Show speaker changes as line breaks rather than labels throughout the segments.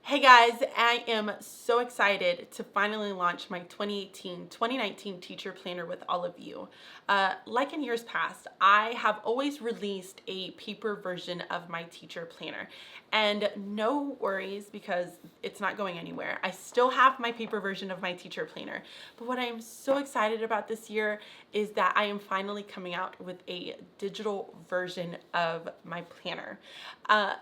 Hey guys, I am so excited to finally launch my 2018-2019 teacher planner with all of you. Like in years past, I have always released a paper version of my teacher planner, and no worries because it's not going anywhere. I still have my paper version of my teacher planner, but what I am so excited about this year is that I am finally coming out with a digital version of my planner.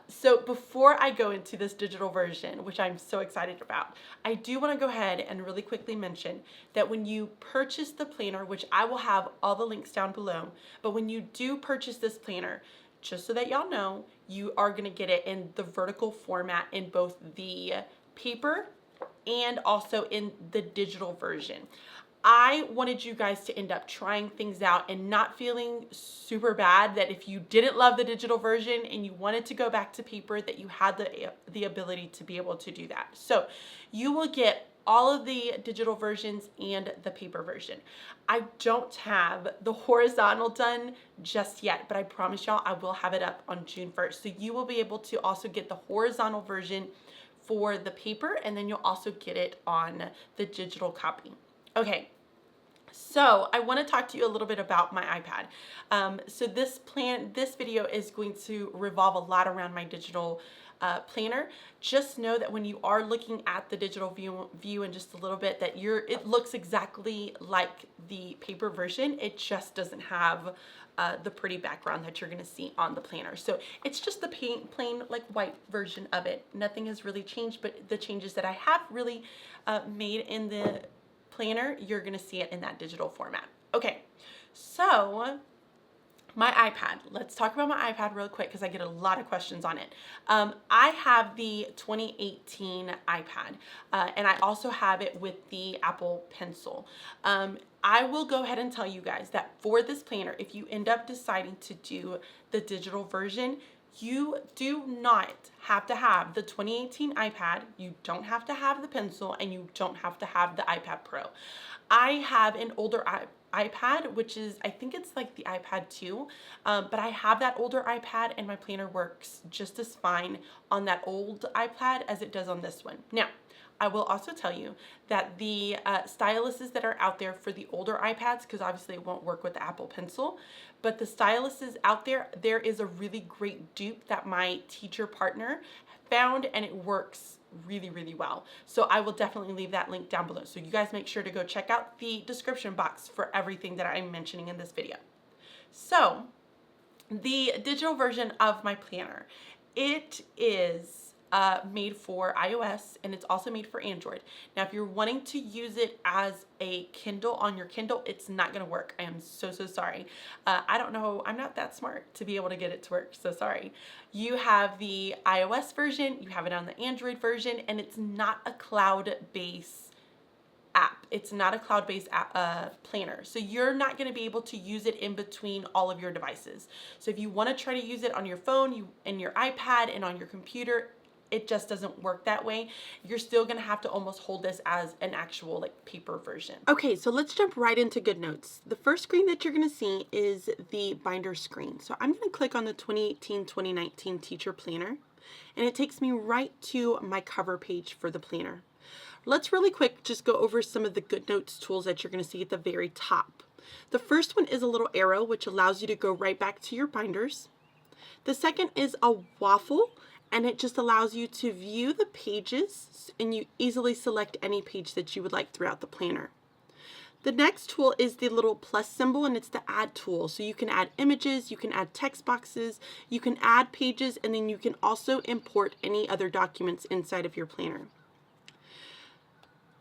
So before I go into this digital version, which I'm so excited about, I do want to go ahead and really quickly mention that when you purchase the planner, which I will have all the links down below, but when you do purchase this planner, just so that y'all know, you are going to get it in the vertical format in both the paper and also in the digital version. I wanted you guys to end up trying things out and not feeling super bad that if you didn't love the digital version and you wanted to go back to paper, that you had the ability to be able to do that. So you will get all of the digital versions and the paper version. I don't have the horizontal done just yet, but I promise y'all I will have it up on June 1st. So you will be able to also get the horizontal version for the paper, and then you'll also get it on the digital copy. Okay, so I want to talk to you a little bit about my iPad. So this video is going to revolve a lot around my digital planner. Just know that when you are looking at the digital view in just a little bit, that it looks exactly like the paper version. It just doesn't have the pretty background that you're going to see on the planner. So it's just the plain like white version of it. Nothing has really changed, but the changes that I have really made in the planner, you're going to see it in that digital format. Okay, so my iPad. Let's talk about my iPad real quick because I get a lot of questions on it. I have the 2018 iPad, and I also have it with the Apple Pencil. I will go ahead and tell you guys that for this planner, if you end up deciding to do the digital version, you do not have to have the 2018 iPad, you don't have to have the pencil, and you don't have to have the iPad Pro. I have an older iPad, which is, I think it's like the iPad 2, but I have that older iPad and my planner works just as fine on that old iPad as it does on this one. Now, I will also tell you that the styluses that are out there for the older iPads, because obviously it won't work with the Apple Pencil, but the styluses out there, there is a really great dupe that my teacher partner found, and it works really, really well. So I will definitely leave that link down below. So you guys make sure to go check out the description box for everything that I'm mentioning in this video. So the digital version of my planner, it is made for iOS, and it's also made for Android. Now, if you're wanting to use it as a Kindle on your Kindle, it's not going to work. I am so sorry. I don't know. I'm not that smart to be able to get it to work. So sorry. You have the iOS version, you have it on the Android version, and it's not a cloud-based app. It's not a cloud-based planner. So you're not going to be able to use it in between all of your devices. So if you want to try to use it on your phone, and your iPad, and on your computer, it just doesn't work that way. You're still gonna have to almost hold this as an actual like paper version. Okay, so let's jump right into GoodNotes. The first screen that you're gonna see is the binder screen. So I'm gonna click on the 2018-2019 teacher planner, and it takes me right to my cover page for the planner. Let's really quick just go over some of the GoodNotes tools that you're gonna see at the very top. The first one is a little arrow, which allows you to go right back to your binders. The second is a waffle, and it just allows you to view the pages, and you easily select any page that you would like throughout the planner. The next tool is the little plus symbol, and it's the add tool. So you can add images, you can add text boxes, you can add pages, and then you can also import any other documents inside of your planner.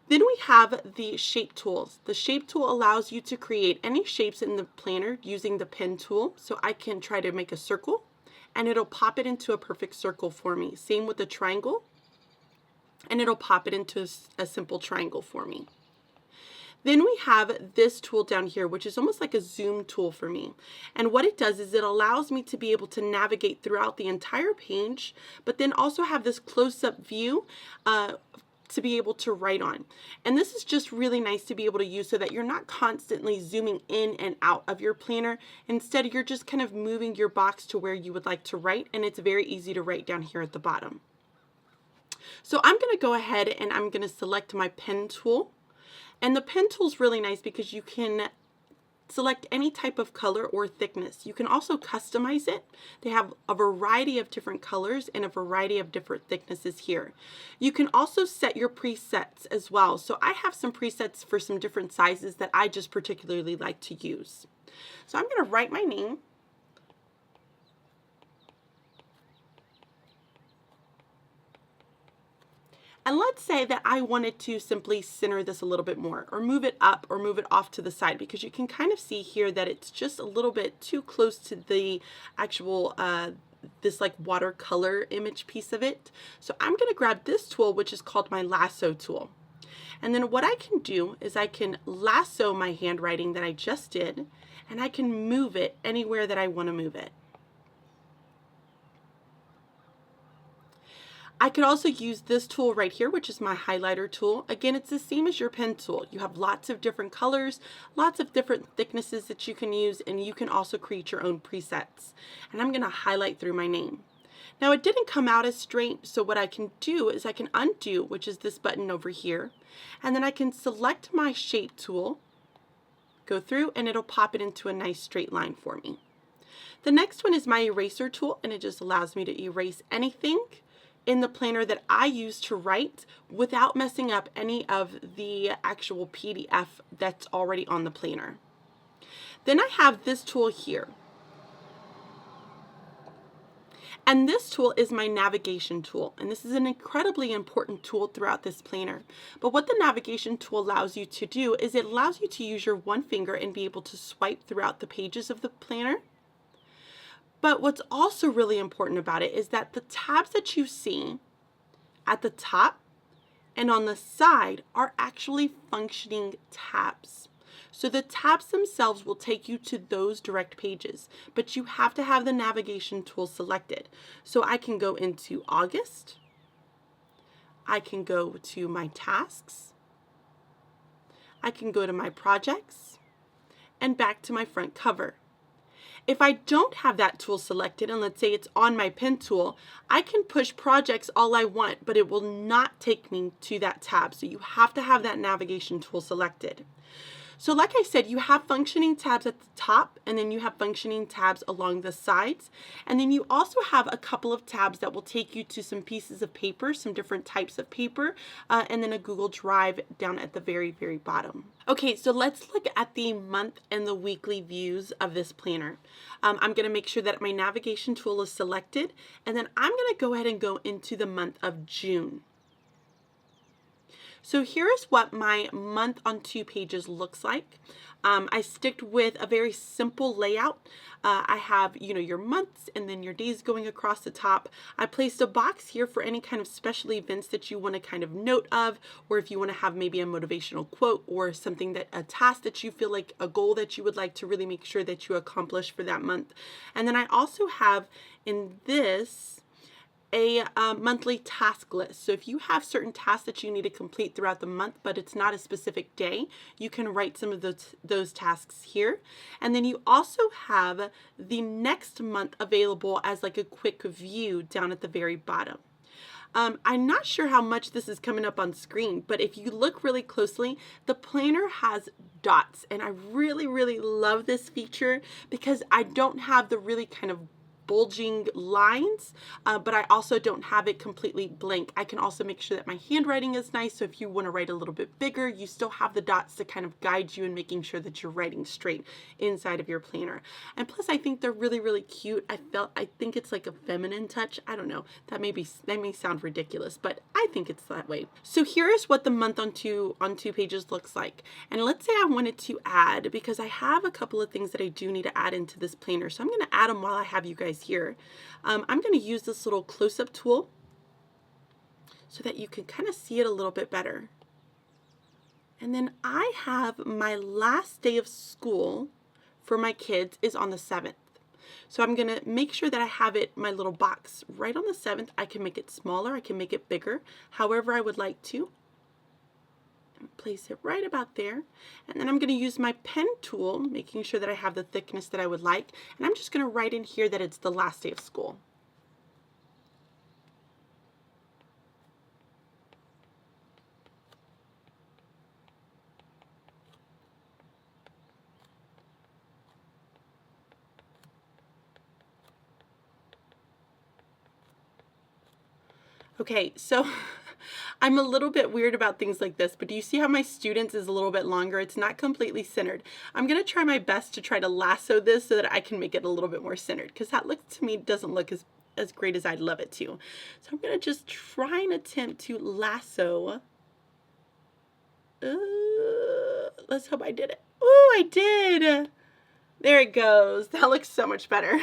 Then we have the shape tools. The shape tool allows you to create any shapes in the planner using the pen tool. So I can try to make a circle, and it'll pop it into a perfect circle for me. Same with the triangle, and it'll pop it into a simple triangle for me. Then we have this tool down here, which is almost like a zoom tool for me. And what it does is it allows me to be able to navigate throughout the entire page, but then also have this close-up view to be able to write on. And this is just really nice to be able to use so that you're not constantly zooming in and out of your planner. Instead, you're just kind of moving your box to where you would like to write, and it's very easy to write down here at the bottom. So I'm going to go ahead and I'm going to select my pen tool. And the pen tool is really nice because you can select any type of color or thickness. You can also customize it. They have a variety of different colors and a variety of different thicknesses here. You can also set your presets as well. So I have some presets for some different sizes that I just particularly like to use. So I'm going to write my name. And let's say that I wanted to simply center this a little bit more, or move it up or move it off to the side, because you can kind of see here that it's just a little bit too close to the actual this like watercolor image piece of it. So I'm going to grab this tool, which is called my lasso tool. And then what I can do is I can lasso my handwriting that I just did, and I can move it anywhere that I want to move it. I could also use this tool right here, which is my highlighter tool. Again, it's the same as your pen tool. You have lots of different colors, lots of different thicknesses that you can use, and you can also create your own presets. And I'm going to highlight through my name. Now, it didn't come out as straight, so what I can do is I can undo, which is this button over here, and then I can select my shape tool, go through, and it'll pop it into a nice straight line for me. The next one is my eraser tool, and it just allows me to erase anything in the planner that I use to write without messing up any of the actual PDF that's already on the planner. Then I have this tool here. And this tool is my navigation tool, and this is an incredibly important tool throughout this planner. But what the navigation tool allows you to do is it allows you to use your one finger and be able to swipe throughout the pages of the planner. But what's also really important about it is that the tabs that you see at the top and on the side are actually functioning tabs. So the tabs themselves will take you to those direct pages, but you have to have the navigation tool selected. So I can go into August, I can go to my tasks, I can go to my projects, and back to my front cover. If I don't have that tool selected, and let's say it's on my pen tool, I can push projects all I want, but it will not take me to that tab. So you have to have that navigation tool selected. So like I said, you have functioning tabs at the top, and then you have functioning tabs along the sides. And then you also have a couple of tabs that will take you to some pieces of paper, some different types of paper, and then a Google Drive down at the very, very bottom. Okay, so let's look at the month and the weekly views of this planner. I'm going to make sure that my navigation tool is selected, and then I'm going to go ahead and go into the month of June. So here is what my month on 2 pages looks like. I sticked with a very simple layout. I have, your months and then your days going across the top. I placed a box here for any kind of special events that you want to kind of note of, or if you want to have maybe a motivational quote or something a task that you feel like a goal that you would like to really make sure that you accomplish for that month. And then I also have in this a monthly task list. So if you have certain tasks that you need to complete throughout the month, but it's not a specific day, you can write some of those tasks here. And then you also have the next month available as like a quick view down at the very bottom. I'm not sure how much this is coming up on screen, but if you look really closely, the planner has dots. And I really, really love this feature because I don't have the really kind of bulging lines, but I also don't have it completely blank. I can also make sure that my handwriting is nice, so if you want to write a little bit bigger, you still have the dots to kind of guide you in making sure that you're writing straight inside of your planner. And plus, I think they're really, really cute. I think it's like a feminine touch. I don't know. That may sound ridiculous, but I think it's that way. So here is what the month on two pages looks like. And let's say I wanted to add, because I have a couple of things that I do need to add into this planner. So I'm going to add them while I have you guys here. I'm going to use this little close-up tool so that you can kind of see it a little bit better. And then I have my last day of school for my kids is on the 7th. So I'm going to make sure that I have it, my little box, right on the 7th. I can make it smaller, I can make it bigger, however I would like to. Place it right about there, and then I'm going to use my pen tool, making sure that I have the thickness that I would like, and I'm just going to write in here that it's the last day of school. Okay, so I'm a little bit weird about things like this, but do you see how my students is a little bit longer? It's not completely centered. I'm going to try my best to try to lasso this so that I can make it a little bit more centered, because that looks to me doesn't look as great as I'd love it to. So I'm going to just try and attempt to lasso. Let's hope I did it. Oh, I did. There it goes. That looks so much better.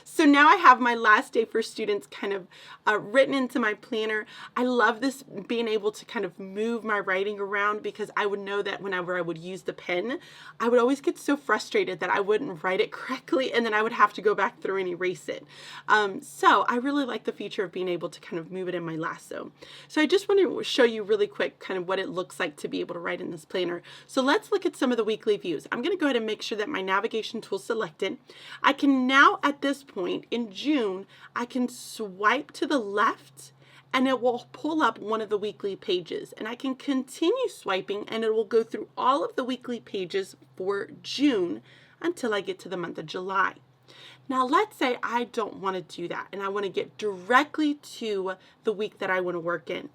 So now I have my last day for students kind of written into my planner. I love this, being able to kind of move my writing around, because I would know that whenever I would use the pen, I would always get so frustrated that I wouldn't write it correctly, and then I would have to go back through and erase it. So I really like the feature of being able to kind of move it in my lasso. So I just want to show you really quick kind of what it looks like to be able to write in this planner. So let's look at some of the weekly views. I'm going to go ahead and make sure that my navigation tool selected. I can now, at this point in June, I can swipe to the left and it will pull up one of the weekly pages, and I can continue swiping and it will go through all of the weekly pages for June until I get to the month of July. Now let's say I don't want to do that and I want to get directly to the week that I want to work in.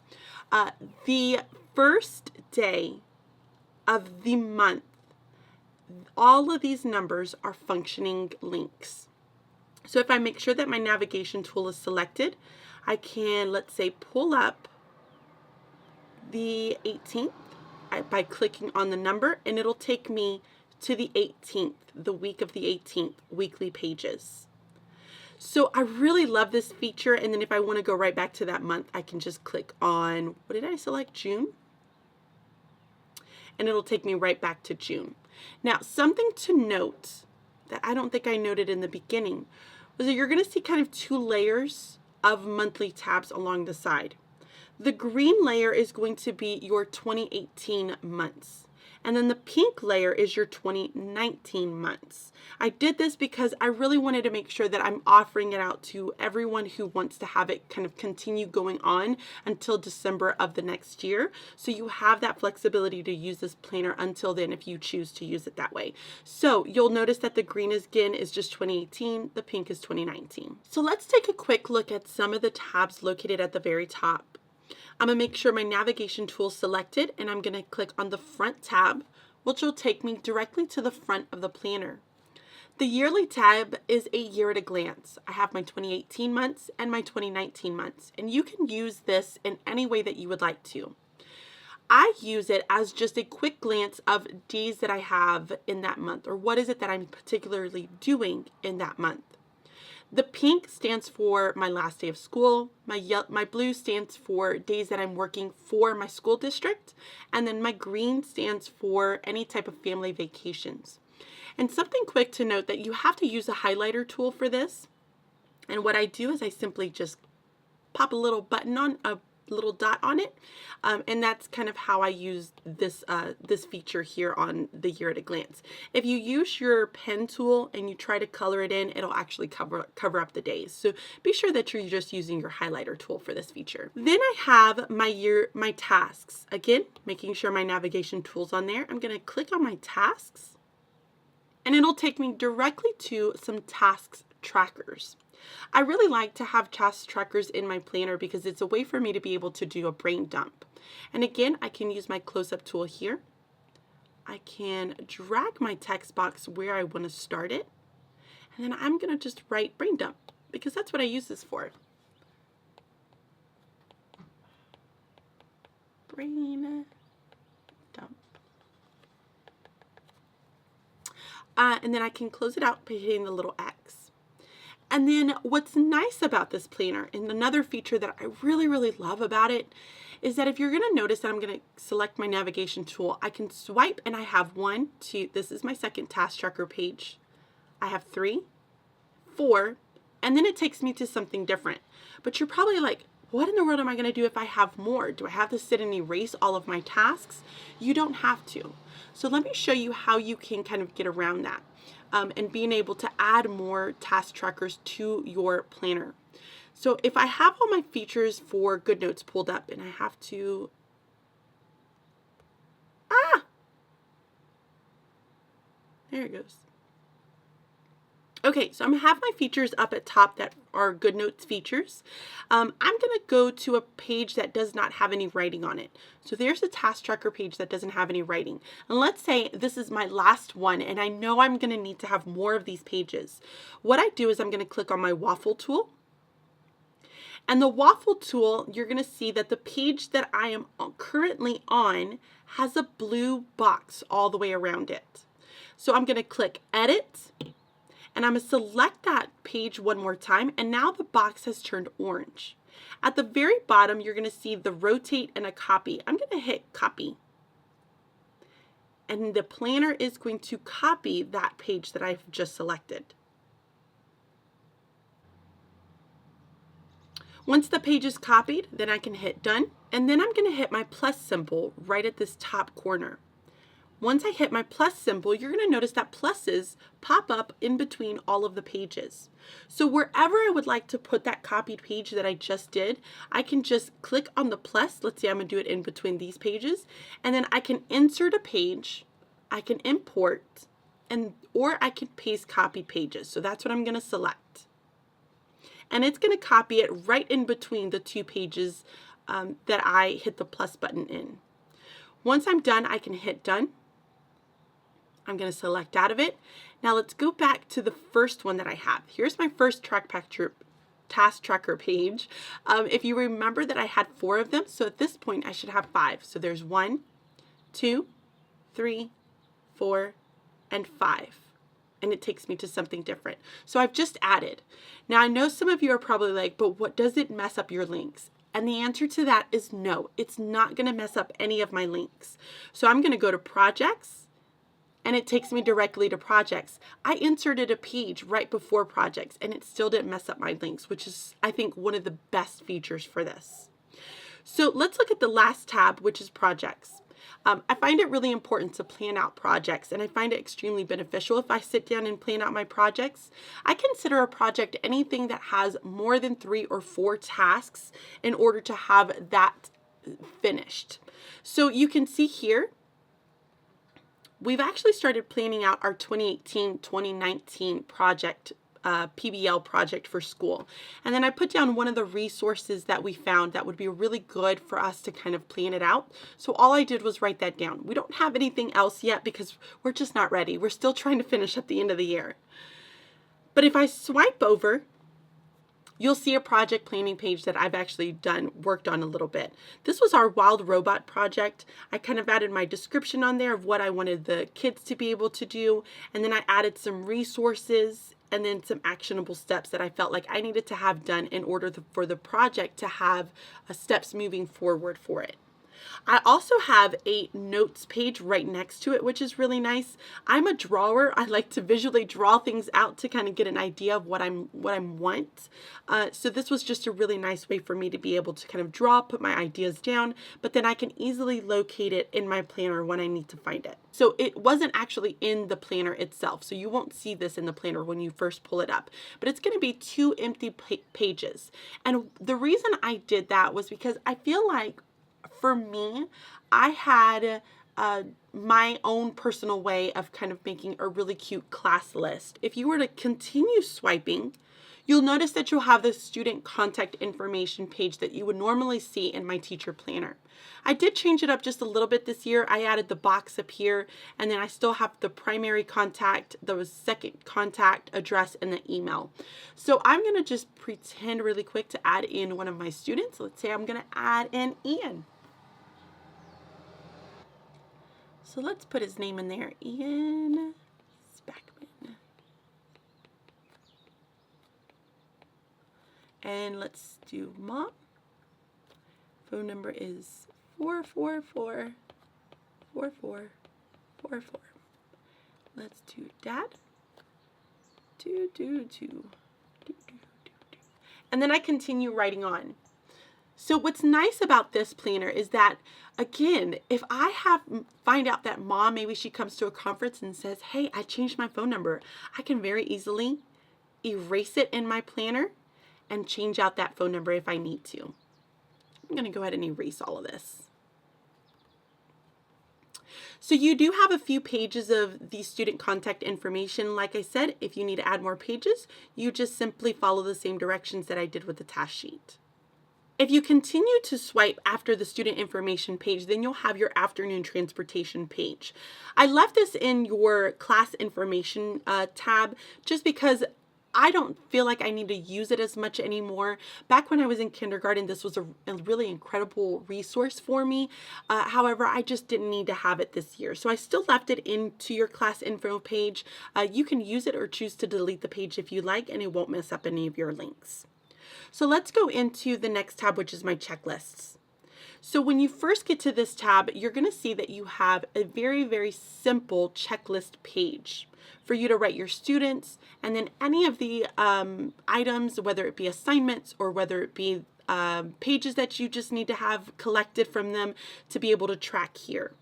The first day of the month, all of these numbers are functioning links. So if I make sure that my navigation tool is selected, I can, let's say, pull up the 18th by clicking on the number, and it'll take me to the 18th, the week of the 18th, weekly pages. So I really love this feature. And then if I want to go right back to that month, I can just click on, what did I select? June. And it'll take me right back to June. Now, something to note that I don't think I noted in the beginning was that you're going to see kind of two layers of monthly tabs along the side. The green layer is going to be your 2018 months. And then the pink layer is your 2019 months. I did this because I really wanted to make sure that I'm offering it out to everyone who wants to have it kind of continue going on until December of the next year. So you have that flexibility to use this planner until then if you choose to use it that way. So you'll notice that the green again is just 2018, the pink is 2019. So let's take a quick look at some of the tabs located at the very top. I'm going to make sure my navigation tool is selected, and I'm going to click on the front tab, which will take me directly to the front of the planner. The yearly tab is a year at a glance. I have my 2018 months and my 2019 months, and you can use this in any way that you would like to. I use it as just a quick glance of days that I have in that month, or what is it that I'm particularly doing in that month. The pink stands for my last day of school. My blue stands for days that I'm working for my school district. And then my green stands for any type of family vacations. And something quick to note that you have to use a highlighter tool for this. And what I do is I simply just pop a little button on, a little dot on it. And that's kind of how I use this this feature here on the year at a glance. If you use your pen tool and you try to color it in, it'll actually cover up the days. So be sure that you're just using your highlighter tool for this feature. Then I have my tasks. Again, making sure my navigation tool's on there. I'm going to click on my tasks, and it'll take me directly to some tasks trackers. I really like to have task trackers in my planner because it's a way for me to be able to do a brain dump. And again, I can use my close-up tool here. I can drag my text box where I want to start it. And then I'm going to just write brain dump because that's what I use this for. Brain dump. And then I can close it out by hitting the little X. And then what's nice about this planner, and another feature that I really, really love about it, is that if you're going to notice that I'm going to select my navigation tool, I can swipe and I have 1, 2, this is my second task tracker page. I have 3, 4, and then it takes me to something different. But you're probably like, what in the world am I going to do if I have more? Do I have to sit and erase all of my tasks? You don't have to. So let me show you how you can kind of get around that. And being able to add more task trackers to your planner. So if I have all my features for GoodNotes pulled up and I have to, there it goes. Okay, so I'm gonna have my features up at top that are GoodNotes features. I'm gonna go to a page that does not have any writing on it. So there's a task tracker page that doesn't have any writing. And let's say this is my last one and I know I'm gonna need to have more of these pages. What I do is I'm gonna click on my waffle tool. And the waffle tool, you're gonna see that the page that I am currently on has a blue box all the way around it. So I'm gonna click Edit, and I'm going to select that page one more time, and now the box has turned orange. At the very bottom, you're going to see the rotate and a copy. I'm going to hit copy. And the planner is going to copy that page that I've just selected. Once the page is copied, then I can hit done, and then I'm going to hit my plus symbol right at this top corner. Once I hit my plus symbol, you're going to notice that pluses pop up in between all of the pages. So wherever I would like to put that copied page that I just did, I can just click on the plus. Let's say I'm going to do it in between these pages. And then I can insert a page, I can import, or I can paste copied pages. So that's what I'm going to select. And it's going to copy it right in between the two pages that I hit the plus button in. Once I'm done, I can hit done. I'm going to select out of it. Now let's go back to the first one that I have. Here's my first task tracker page. If you remember that I had 4 of them, so at this point I should have 5. So there's 1, 2, 3, 4, and 5. And it takes me to something different. So I've just added. Now I know some of you are probably like, but what does it mess up your links? And the answer to that is no, it's not going to mess up any of my links. So I'm going to go to projects, and it takes me directly to projects. I inserted a page right before projects and it still didn't mess up my links, which is, I think, one of the best features for this. So let's look at the last tab, which is projects. I find it really important to plan out projects, and I find it extremely beneficial if I sit down and plan out my projects. I consider a project anything that has more than 3 or 4 tasks in order to have that finished. So you can see here, we've actually started planning out our 2018-2019 project, PBL project for school. And then I put down one of the resources that we found that would be really good for us to kind of plan it out. So all I did was write that down. We don't have anything else yet because we're just not ready. We're still trying to finish at the end of the year. But if I swipe over, you'll see a project planning page that I've actually worked on a little bit. This was our wild robot project. I kind of added my description on there of what I wanted the kids to be able to do. And then I added some resources and then some actionable steps that I felt like I needed to have done in order for the project to have steps moving forward for it. I also have a notes page right next to it, which is really nice. I'm a drawer. I like to visually draw things out to kind of get an idea of what I want. So this was just a really nice way for me to be able to kind of draw, put my ideas down, but then I can easily locate it in my planner when I need to find it. So it wasn't actually in the planner itself, so you won't see this in the planner when you first pull it up, but it's going to be 2 empty pages. And the reason I did that was because I feel like for me, I had my own personal way of kind of making a really cute class list. If you were to continue swiping, you'll notice that you'll have the student contact information page that you would normally see in my teacher planner. I did change it up just a little bit this year. I added the box up here, and then I still have the primary contact, the second contact address, and the email. So I'm going to just pretend really quick to add in one of my students. Let's say I'm going to add in Ian. So let's put his name in there, Ian Spackman. And let's do mom. Phone number is 444-4444. Let's do dad. 222. And then I continue writing on. So what's nice about this planner is that, again, if I find out that mom, maybe she comes to a conference and says, hey, I changed my phone number, I can very easily erase it in my planner and change out that phone number if I need to. I'm going to go ahead and erase all of this. So you do have a few pages of the student contact information. Like I said, if you need to add more pages, you just simply follow the same directions that I did with the task sheet. If you continue to swipe after the student information page, then you'll have your afternoon transportation page. I left this in your class information tab just because I don't feel like I need to use it as much anymore. Back when I was in kindergarten, this was a really incredible resource for me. However, I just didn't need to have it this year. So I still left it into your class info page. You can use it or choose to delete the page if you like, and it won't mess up any of your links. So let's go into the next tab, which is my checklists. So when you first get to this tab, you're going to see that you have a very, very simple checklist page for you to write your students, and then any of the items, whether it be assignments or whether it be pages that you just need to have collected from them to be able to track here.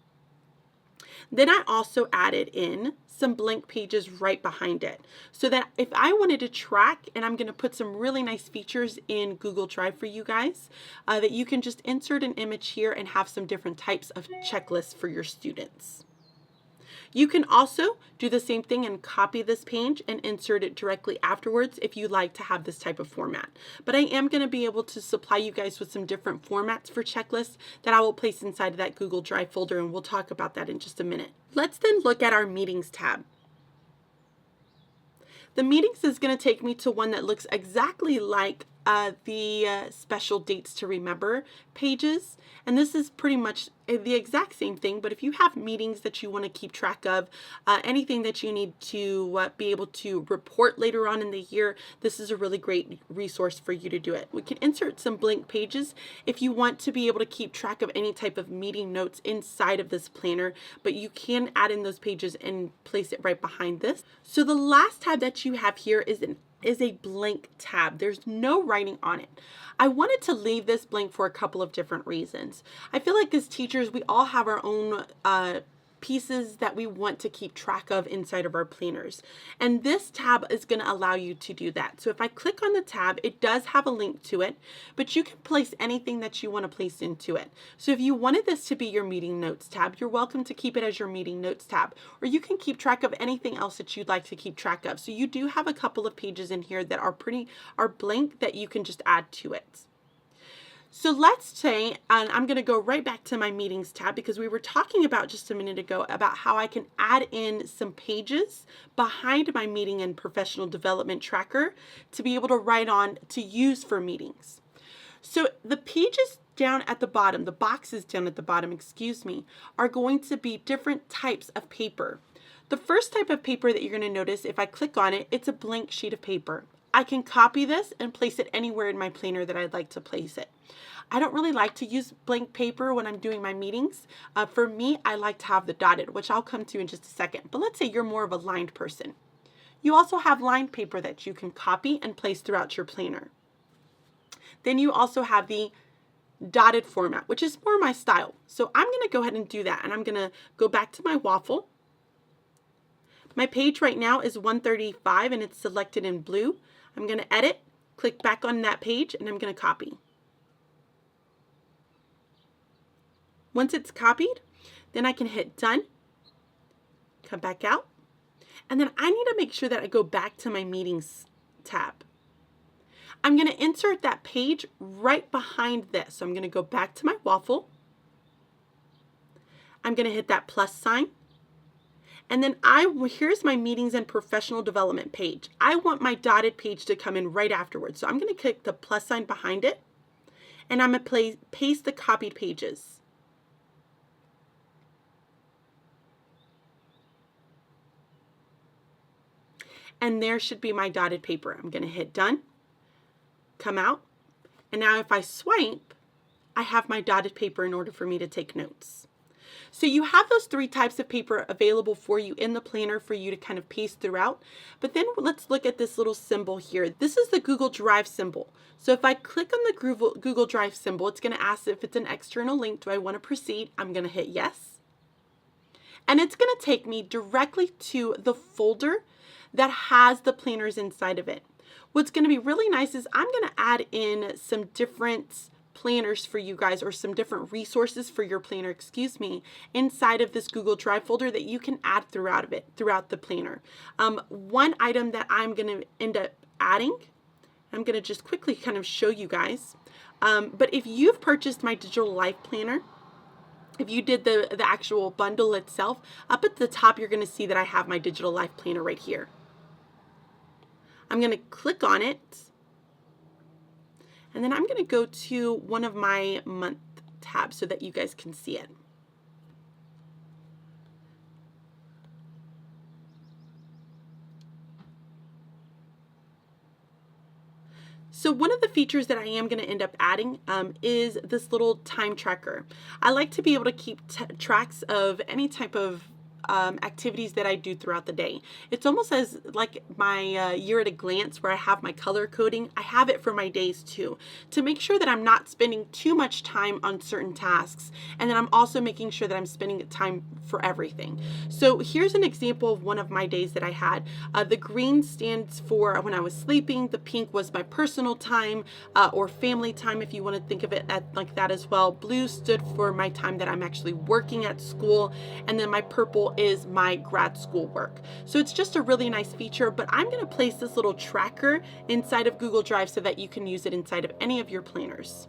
Then I also added in some blank pages right behind it so that if I wanted to track, and I'm going to put some really nice features in Google Drive for you guys, that you can just insert an image here and have some different types of checklists for your students. You can also do the same thing and copy this page and insert it directly afterwards if you like to have this type of format. But I am going to be able to supply you guys with some different formats for checklists that I will place inside of that Google Drive folder, and we'll talk about that in just a minute. Let's then look at our meetings tab. The meetings is going to take me to one that looks exactly like the special dates to remember pages. And this is pretty much the exact same thing, but if you have meetings that you want to keep track of, anything that you need to be able to report later on in the year, this is a really great resource for you to do it. We can insert some blank pages if you want to be able to keep track of any type of meeting notes inside of this planner, but you can add in those pages and place it right behind this. So the last tab that you have here is a blank tab. There's no writing on it. I wanted to leave this blank for a couple of different reasons. I feel like as teachers, we all have our own pieces that we want to keep track of inside of our planners. And this tab is going to allow you to do that. So if I click on the tab, it does have a link to it, but you can place anything that you want to place into it. So if you wanted this to be your meeting notes tab, you're welcome to keep it as your meeting notes tab, or you can keep track of anything else that you'd like to keep track of. So you do have a couple of pages in here that are blank that you can just add to it. So let's say, and I'm going to go right back to my meetings tab because we were talking about just a minute ago about how I can add in some pages behind my meeting and professional development tracker to be able to write on to use for meetings. So the pages down at the bottom, the boxes down at the bottom, excuse me, are going to be different types of paper. The first type of paper that you're going to notice, if I click on it, it's a blank sheet of paper. I can copy this and place it anywhere in my planner that I'd like to place it. I don't really like to use blank paper when I'm doing my meetings. For me, I like to have the dotted, which I'll come to in just a second. But let's say you're more of a lined person. You also have lined paper that you can copy and place throughout your planner. Then you also have the dotted format, which is more my style. So I'm going to go ahead and do that. And I'm going to go back to my waffle. My page right now is 135 and it's selected in blue. I'm going to edit, click back on that page, and I'm going to copy. Once it's copied, then I can hit done, come back out, and then I need to make sure that I go back to my meetings tab. I'm going to insert that page right behind this. So I'm going to go back to my waffle. I'm going to hit that plus sign. And then here's my meetings and professional development page. I want my dotted page to come in right afterwards. So I'm going to click the plus sign behind it, and I'm going to paste the copied pages. And there should be my dotted paper. I'm going to hit done, come out, and now if I swipe, I have my dotted paper in order for me to take notes. So you have those three types of paper available for you in the planner for you to kind of paste throughout. But then let's look at this little symbol here. This is the Google Drive symbol. So if I click on the Google Drive symbol, it's going to ask if it's an external link. Do I want to proceed? I'm going to hit yes. And it's going to take me directly to the folder that has the planners inside of it. What's going to be really nice is I'm going to add in some different planners for you guys, or some different resources for your planner, excuse me, inside of this Google Drive folder that you can add throughout the planner. One item that I'm going to end up adding, I'm going to just quickly kind of show you guys. But if you've purchased my digital life planner, if you did the actual bundle itself, up at the top you're going to see that I have my digital life planner right here. I'm going to click on it, and then I'm going to go to one of my month tabs so that you guys can see it. So one of the features that I am going to end up adding is this little time tracker. I like to be able to keep tracks of any type of activities that I do throughout the day. It's almost as like my year at a glance, where I have my color coding. I have it for my days too, to make sure that I'm not spending too much time on certain tasks, and then I'm also making sure that I'm spending time for everything. So here's an example of one of my days that I had. The green stands for when I was sleeping. The pink was my personal time, or family time, if you want to think of it like that as well. Blue stood for my time that I'm actually working at school, and then my purple is my grad school work. So it's just a really nice feature, but I'm going to place this little tracker inside of Google Drive so that you can use it inside of any of your planners.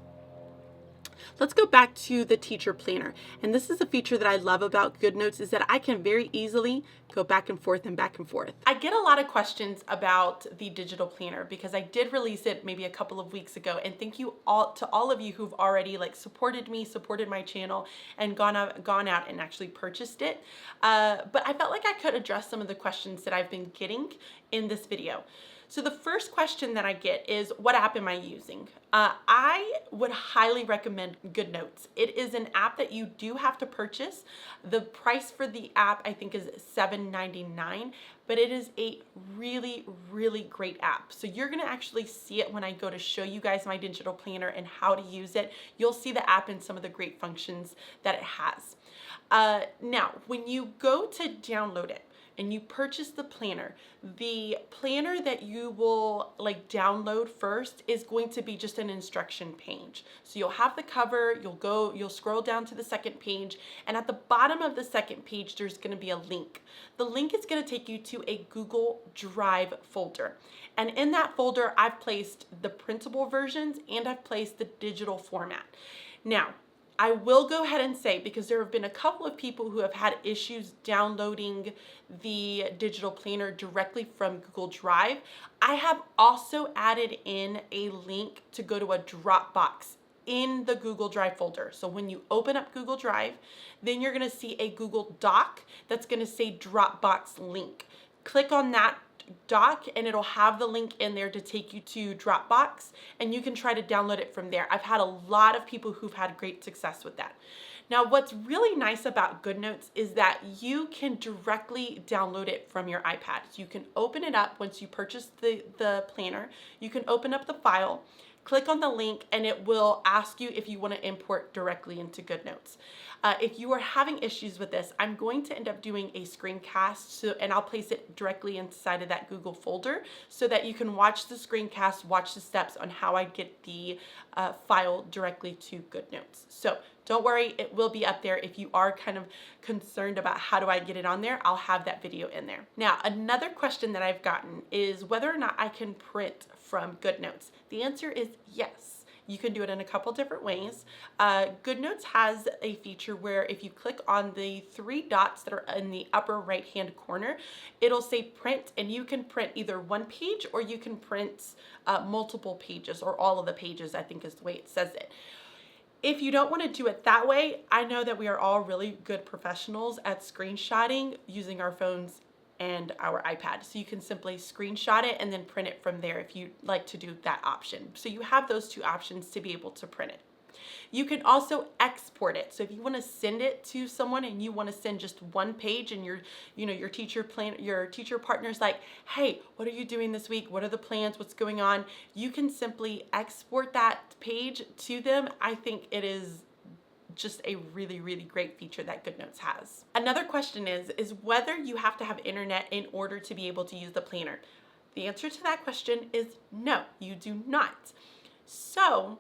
Let's go back to the teacher planner. And this is a feature that I love about GoodNotes, is that I can very easily go back and forth and back and forth. I get a lot of questions about the digital planner because I did release it maybe a couple of weeks ago, and thank you to all of you who've already supported me, supported my channel, and gone out and actually purchased it. But I felt like I could address some of the questions that I've been getting in this video. So the first question that I get is, what app am I using? I would highly recommend GoodNotes. It is an app that you do have to purchase. The price for the app, I think, is $7.99, but it is a really, really great app. So you're gonna actually see it when I go to show you guys my digital planner and how to use it. You'll see the app and some of the great functions that it has. Now, when you go to download it, and you purchase the planner that you will download first is going to be just an instruction page. So you'll have the cover, you'll scroll down to the second page, and at the bottom of the second page, there's gonna be a link. The link is gonna take you to a Google Drive folder. And in that folder, I've placed the printable versions and I've placed the digital format. Now, I will go ahead and say, because there have been a couple of people who have had issues downloading the digital planner directly from Google Drive, I have also added in a link to go to a Dropbox in the Google Drive folder. So when you open up Google Drive, then you're gonna see a Google Doc that's gonna say Dropbox link. Click on that doc and it'll have the link in there to take you to Dropbox, and you can try to download it from there. I've had a lot of people who've had great success with that. Now, what's really nice about GoodNotes is that you can directly download it from your iPad. So you can open it up once you purchase the planner. You can open up the file, click on the link, and it will ask you if you want to import directly into GoodNotes. If you are having issues with this, I'm going to end up doing a screencast, and I'll place it directly inside of that Google folder so that you can watch the screencast, watch the steps on how I get the file directly to GoodNotes. So don't worry, it will be up there. If you are kind of concerned about how do I get it on there, I'll have that video in there. Now, another question that I've gotten is whether or not I can print from GoodNotes. The answer is yes. You can do it in a couple different ways. GoodNotes has a feature where if you click on the three dots that are in the upper right-hand corner, it'll say print, and you can print either one page or you can print multiple pages, or all of the pages, I think is the way it says it. If you don't want to do it that way, I know that we are all really good professionals at screenshotting using our phones and our iPad. So you can simply screenshot it and then print it from there if you'd like to do that option. So you have those two options to be able to print it. You can also export it. So if you want to send it to someone and you want to send just one page, and your teacher partner's like, hey, what are you doing this week? What are the plans? What's going on? You can simply export that page to them. I think it is just a really, really great feature that GoodNotes has. Another question is whether you have to have internet in order to be able to use the planner. The answer to that question is no, you do not. So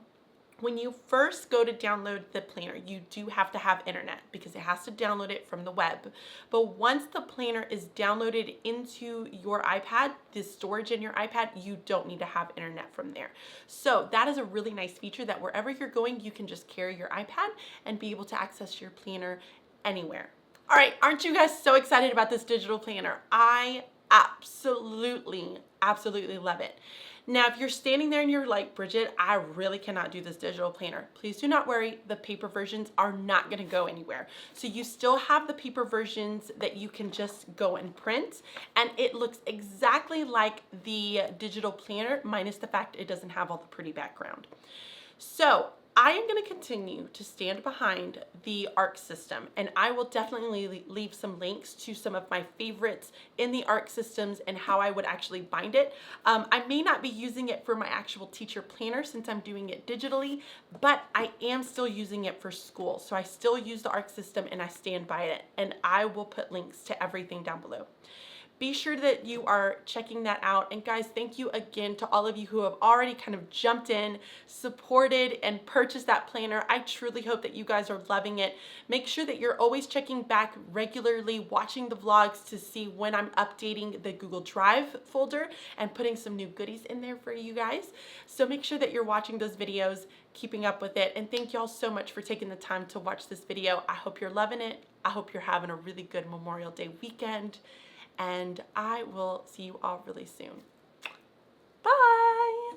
When you first go to download the planner, you do have to have internet because it has to download it from the web. But once the planner is downloaded into your iPad, the storage in your iPad, you don't need to have internet from there. So that is a really nice feature that wherever you're going, you can just carry your iPad and be able to access your planner anywhere. All right, aren't you guys so excited about this digital planner? I absolutely love it. Now, if you're standing there and you're like, Bridget, I really cannot do this digital planner, please do not worry. The paper versions are not going to go anywhere. So you still have the paper versions that you can just go and print, and it looks exactly like the digital planner, minus the fact it doesn't have all the pretty background. So I am going to continue to stand behind the ARC system, and I will definitely leave some links to some of my favorites in the ARC systems and how I would actually bind it. I may not be using it for my actual teacher planner since I'm doing it digitally, but I am still using it for school. So I still use the ARC system and I stand by it, and I will put links to everything down below. Be sure that you are checking that out. And guys, thank you again to all of you who have already kind of jumped in, supported, and purchased that planner. I truly hope that you guys are loving it. Make sure that you're always checking back regularly, watching the vlogs to see when I'm updating the Google Drive folder and putting some new goodies in there for you guys. So make sure that you're watching those videos, keeping up with it. And thank y'all so much for taking the time to watch this video. I hope you're loving it. I hope you're having a really good Memorial Day weekend. And I will see you all really soon. Bye!